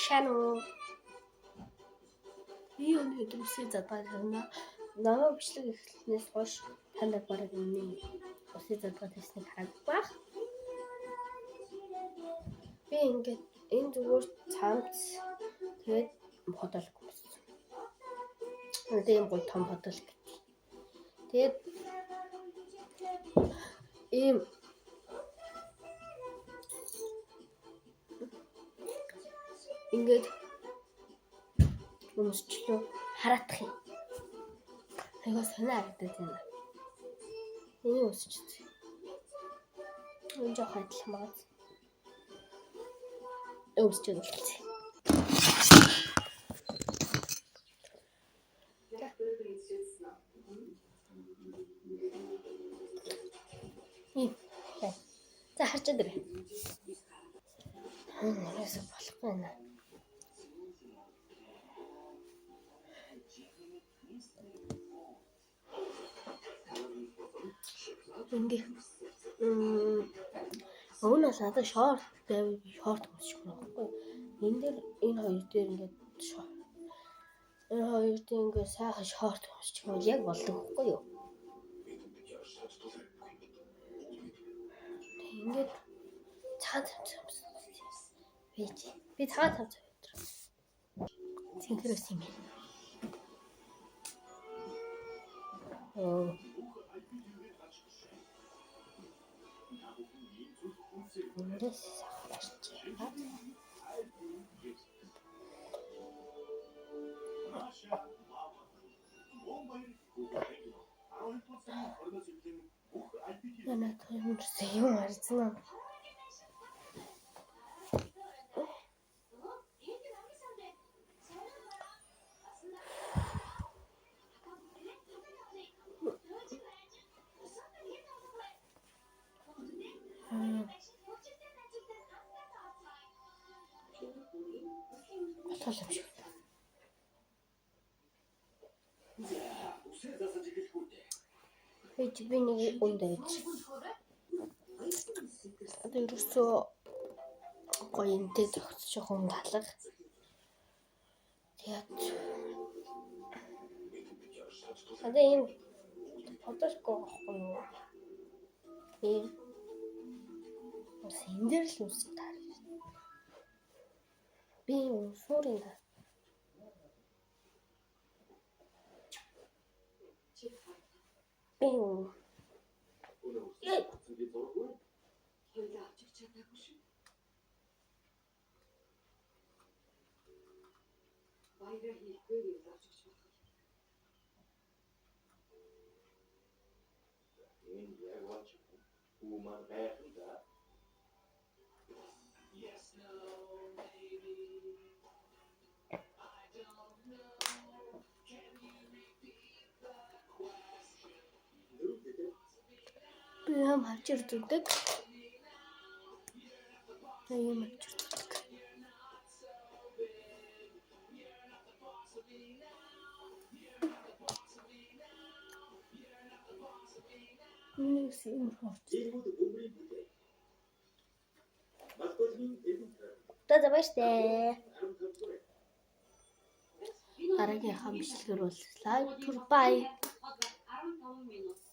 Шано. Юу дүмсээ задгаад байна. Намаа бичлэг эхлэнээс хойш танд бараг энэ үсээ задгаад хийснийг харагдах байх. Би ингээд энэ зүгээр цамц тэгээд бодолг үзсэн. Үнэхээр юм гоё том бодолг. Тэгээд ийм ингээд өмсчлөө хараадах юм. Айгуу санаа харагдаад байна. Энийг өсчихсэн. Энэ жоох адилхан байна. Өмсчээд үлдсэн. За харчаад ирээ. Нэрээс болохгүй байна. Ингээ Өөнөөс надад шорт өмсчих байхгүй. Энэ дээр энэ хоёр дээр ингээд энэ хоёр дээр ингээд сайхан шорт өмсчих юм яг болдог байхгүй юу? Ингээд цаад өмсөх. Би цаад өмсөх. Цэнхэрээс юм. Нэрээс сахарч. Яна таймерс юм арцсан. Баталж. Хэж би нэг ундаж. Одоо ерөөсөө гоё энтэй зогсож байгаа юм талах. Тэгээд одоо энэ фотошоп авахгүй юу? Энэ дээр л үсэж таарна. Би уусуурын да. Юм авчирдаг. Юм авчирдаг. Нүсийн хорч. Таа бааштай. Дараагийн хамшлэгэр бол лайв тур бай. 15 минут